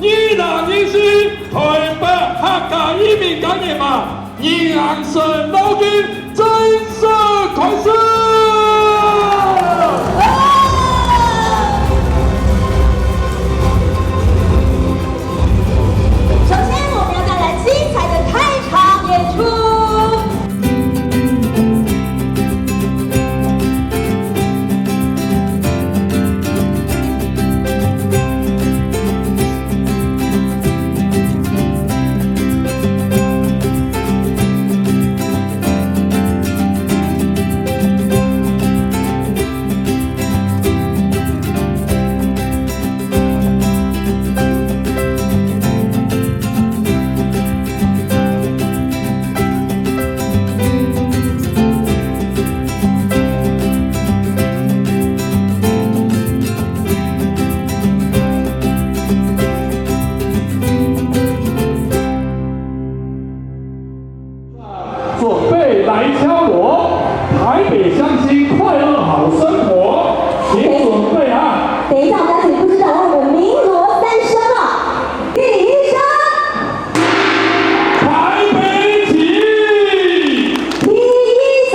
2024台北客家移民嘉年华2胜老军正式开始。首先，我们要带来精彩的开场演出。 准备来敲锣，台北乡亲快乐好生活，请准备啊！等一下，我们要请副市长为我们鸣锣3声了。第1声，台北起，第1响，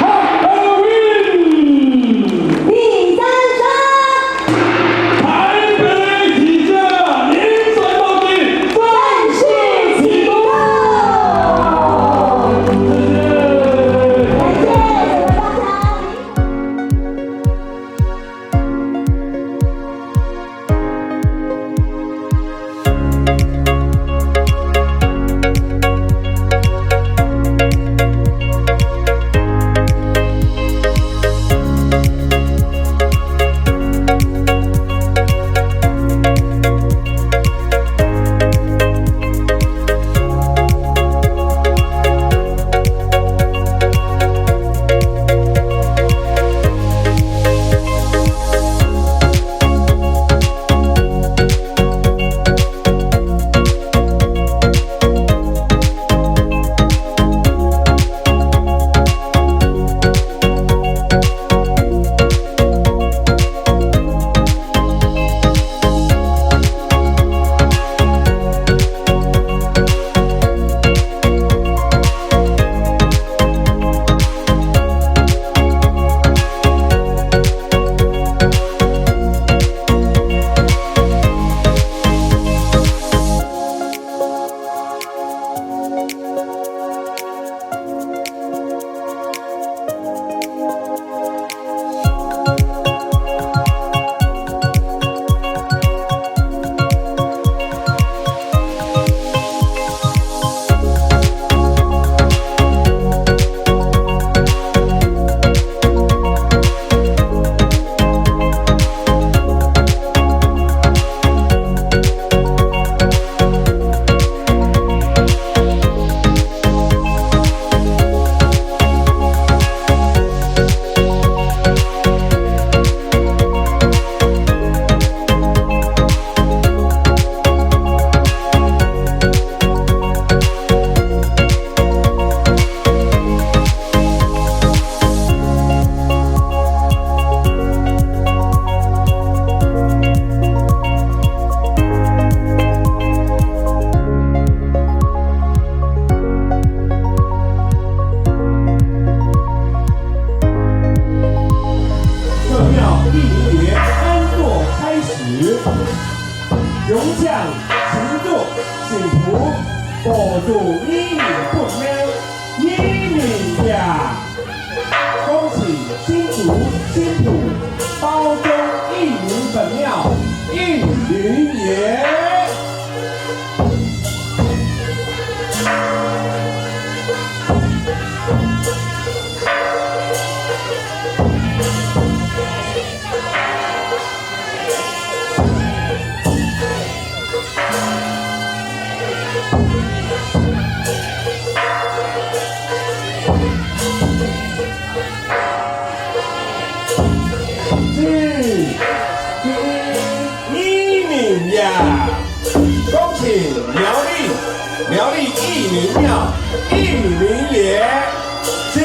哈尔滨，第3声，台北起下，连水暴君正式启动。 勇将行动幸福，保住一米不喵，一米呀！恭喜新竹新土包中义民本庙应云爷。恭喜苗栗义民庙义民爷金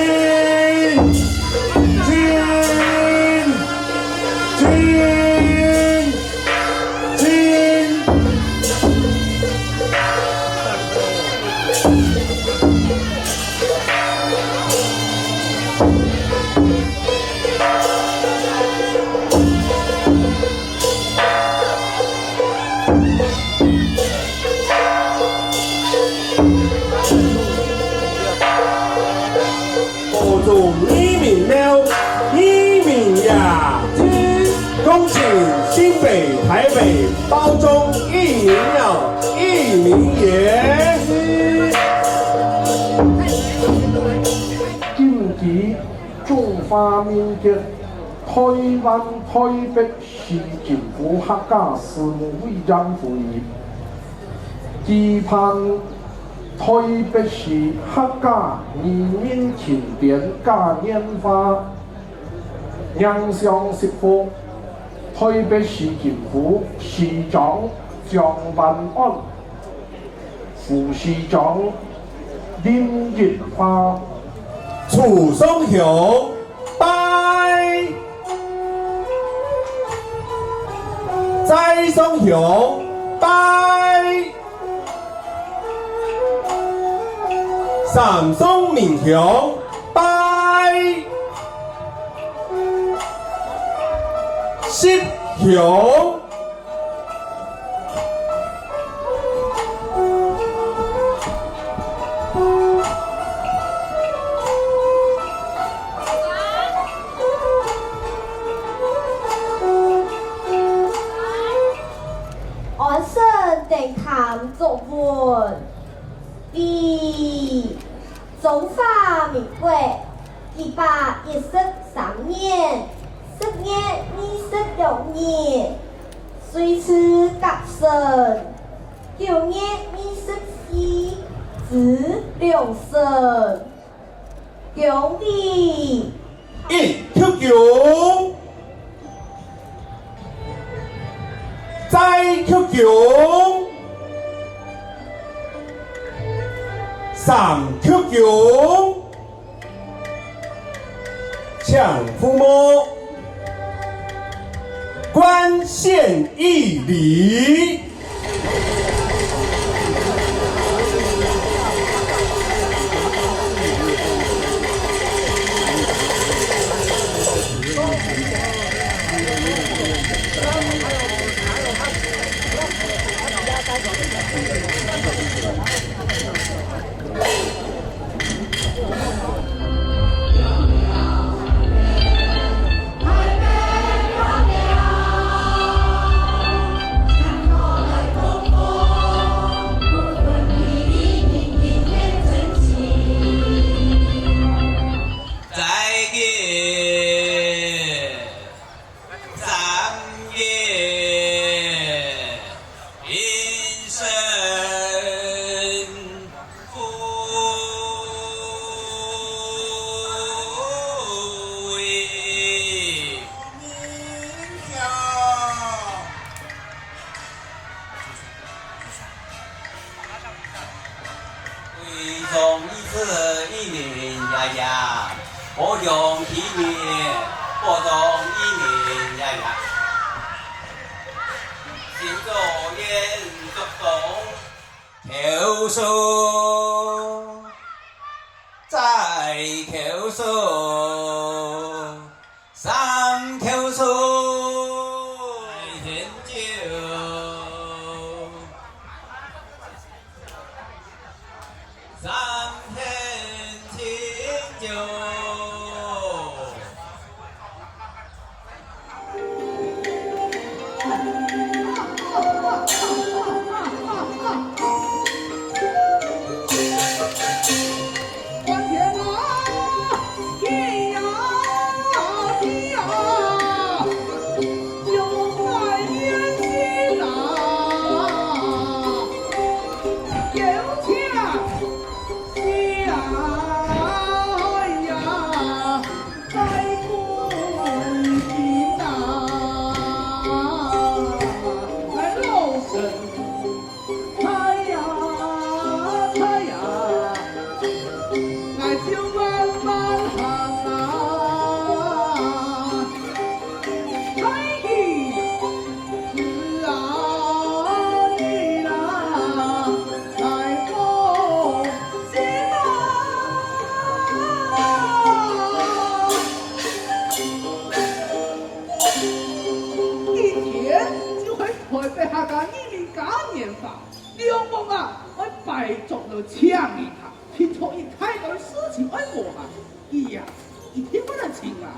了，一鸣呀！恭请新北、台北包中一鸣了，一鸣也。近期中华民国台湾台北市政府客家事务委员会期盼台北市客家移民庆典嘉年华迎上适合台北市政府市长蒋万安、副市长林日华。楚松雄，拜；栽松雄，拜；上松明雄，拜；石雄。作文第中华民国113年10月26日，随此革新9月24至2省公历1Q9，再 Q9。3Q9，抢父母，官献一礼。情啊！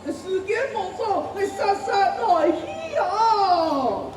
时间无错，你唰唰来去哦。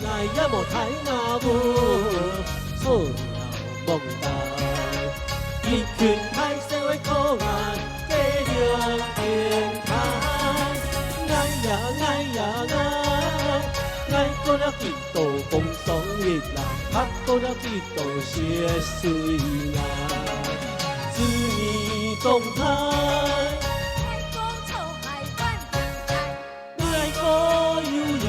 来也无太那无，错了梦大。一群太社会苦难，加入天台。爱呀爱呀爱，爱过了几度风霜日来，拍过了几度血水来，自你动态。爱过有用。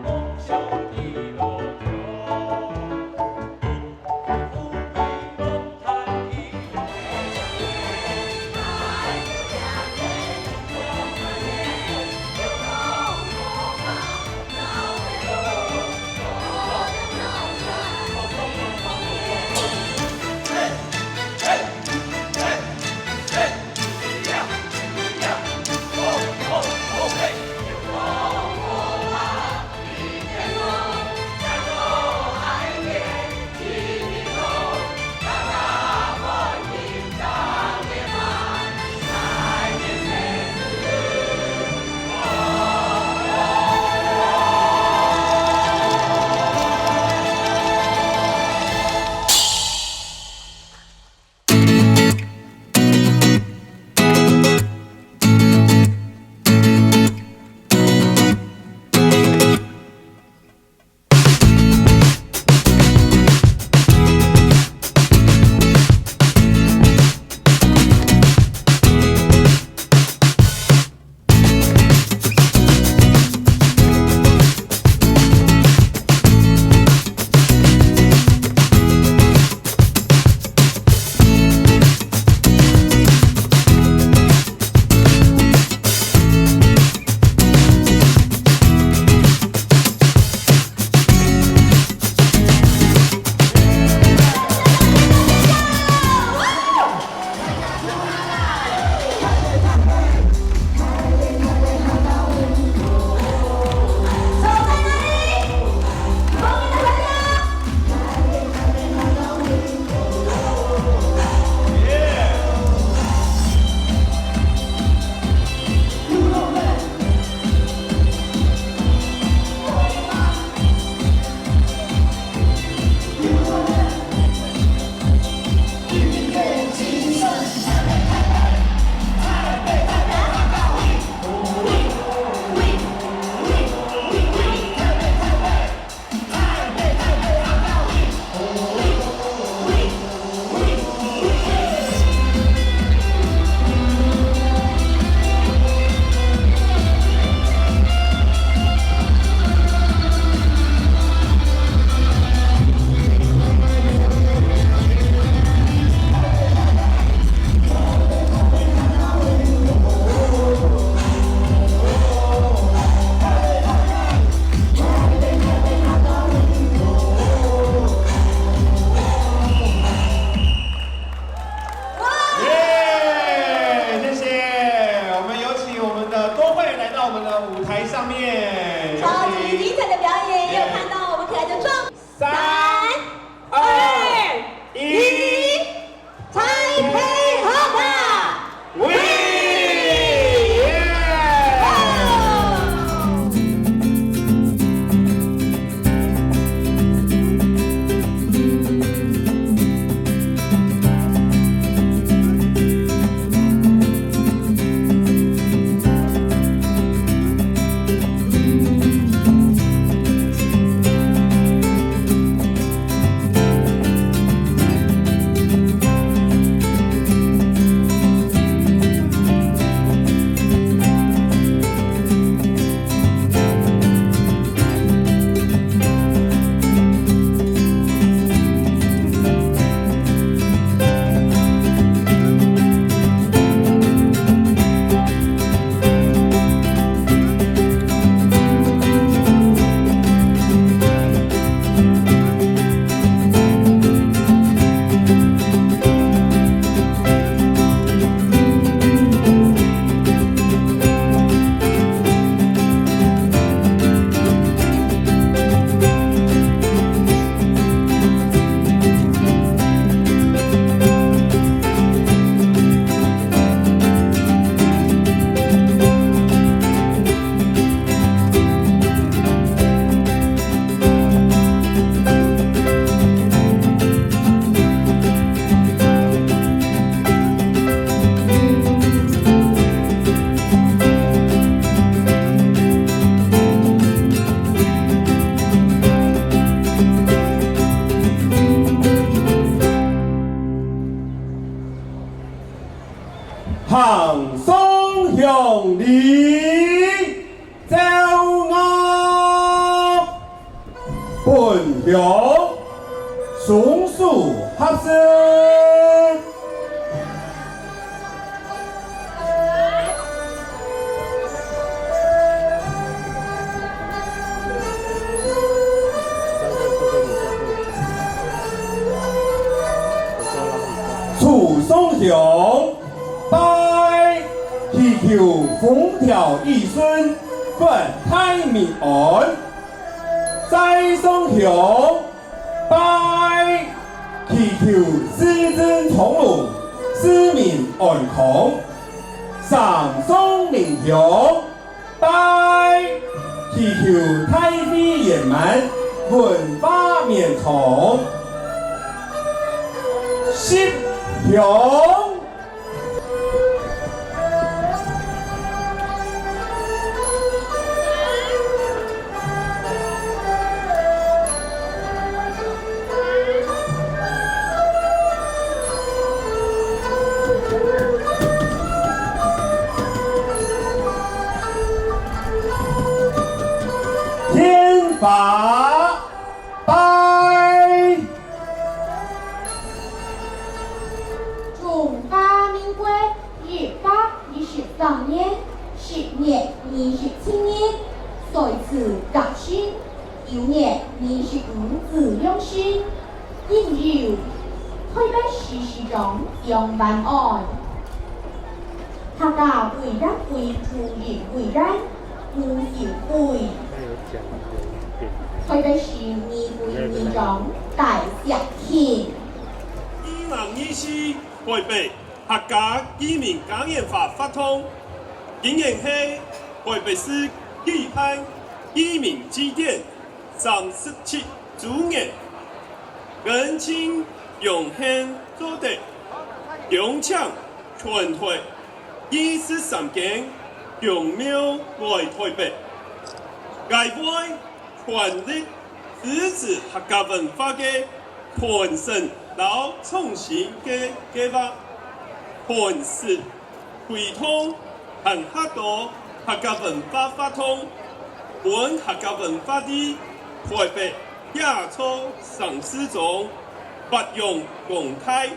梦想行松向里走我本向松树合声。楚松雄，拜祈求风调雨顺，管太民安。再松雄，拜祈求市政从容，市民安康。上松明雄，拜祈求太平圆满，文化绵长。十雄。天法拜。中华民国1823年10月27日，在此革新，有年25自两新，应由台北市市长杨万安，客家委员会主任委员吴兆辉，台北市议会议长戴石庆。2024台北客家居民感染法发通，今年是台北市举办居民祭典37周年，人情永恒做得，永强传台23间宗庙来台北，界外传力支持客家文化的传承和创新的计划，本是汇通和很多客家文化发通，本客家文化的台北亚洲城市中不用公开，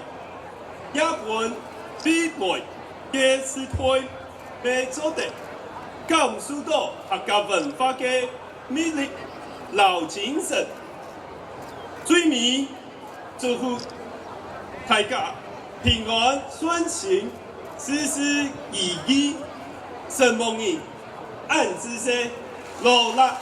也本比来嘅是台被做的，感受到客家文化的魅力、老精神，最美祝福大家平安顺心，事事如意，神梦人安之些乐乐。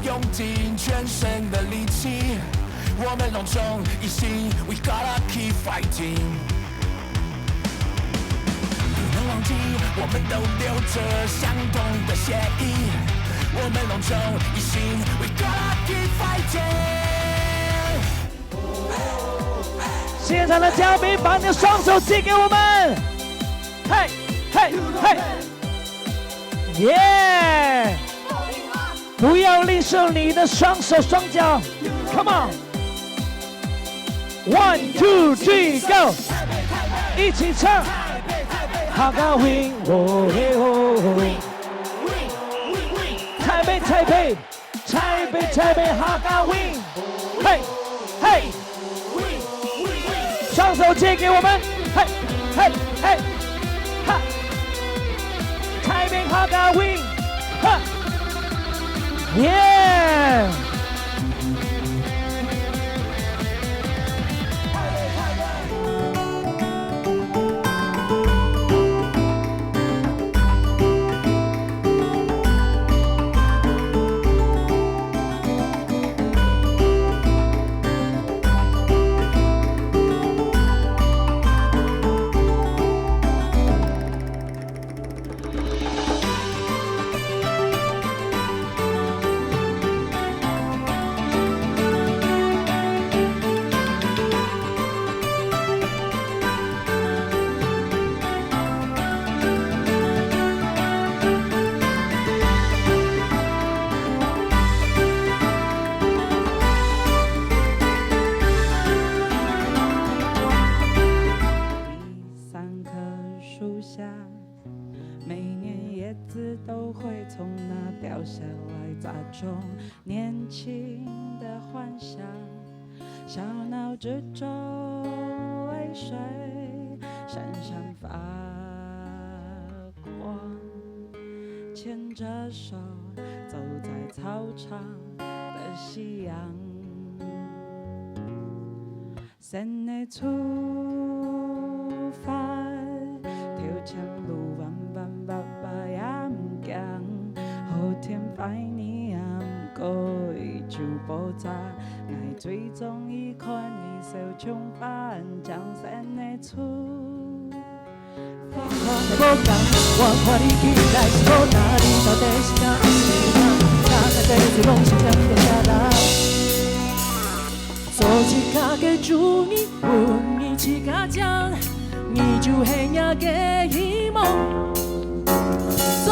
用尽全身的力气，我们隆重一心 ，We gotta keep fighting。不能忘记，我们都流着相同的血液，我们隆重一心 ，We gotta keep fighting。现场的嘉宾，把你的双手借给我们，嘿，嘿，嘿，耶！不要吝啬你的双手双脚 ，Come on，1 2 3 go， 一起唱，哈嘎 win， 哦嘿哦，台北台北台北台北哈嘎 win， 嘿，嘿。双手借给我们，嘿，嘿，嘿，哈，台北哈嘎 win， 哈，耶！年轻的幻想，小脑之中泪水闪闪发光，牵着手走在操场的夕阳，新的出发，条前路弯弯巴巴也唔惊，好天拜你也唔过伊就爆炸，爱最终一看你手冲板，将山的出。无讲，我看你起来是无哪里，到底是哪一个？大概在最梦想中留下来。做一家嘅主你，问你去家讲，你就系呀嘅希望。做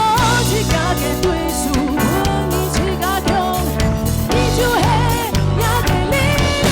一家嘅对手，问你去家强，你就系呀嘅力量。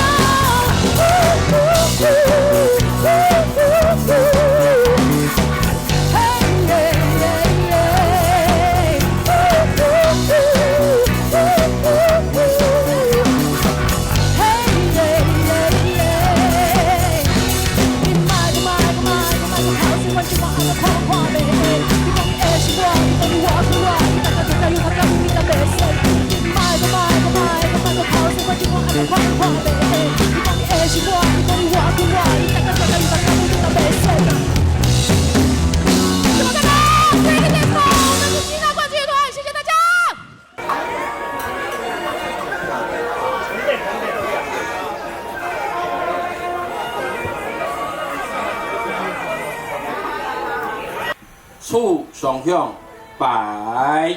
处双向摆，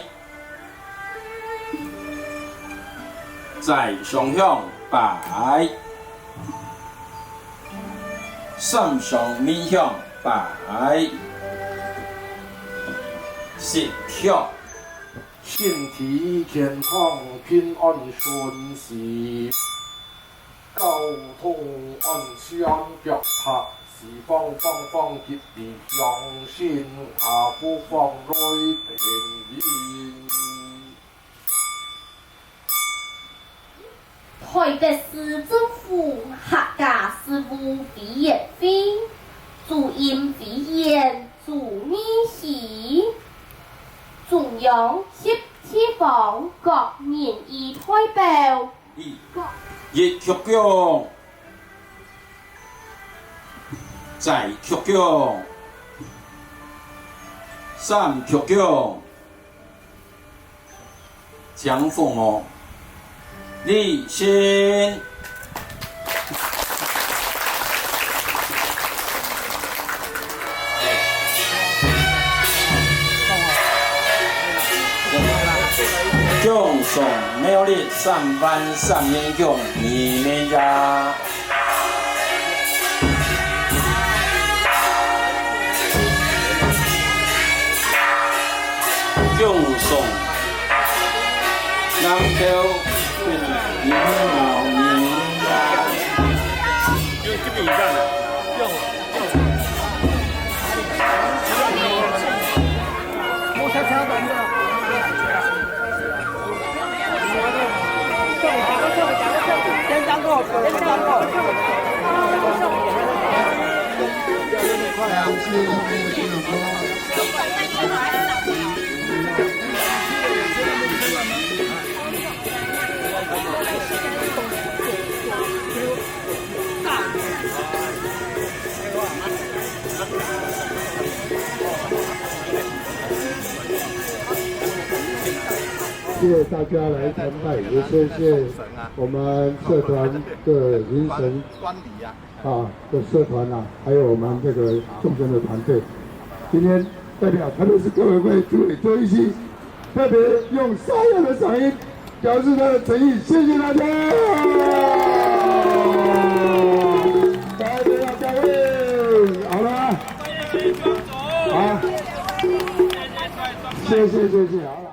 在双向摆，上上面向摆，斜跳，身体健康平安顺遂，交通安全脚踏。是方吉利向心，下不放内平安。台北市政府客家事务委员会主任委员朱念喜，中央协防各民意代表，叶局长。在局长、三局长、蒋凤娥、立新。敬送苗栗上班上英雄你们家。敬送南投你好你家。就这个一样的。谢谢大家来参拜，也谢谢我们社团的云神的社团还有我们这个众生的团队。今天代表台北市革委会主委周一熙，特别用沙哑的嗓音表示他的诚意，谢谢大家。大家要加油，好了吗？好，谢谢，好了。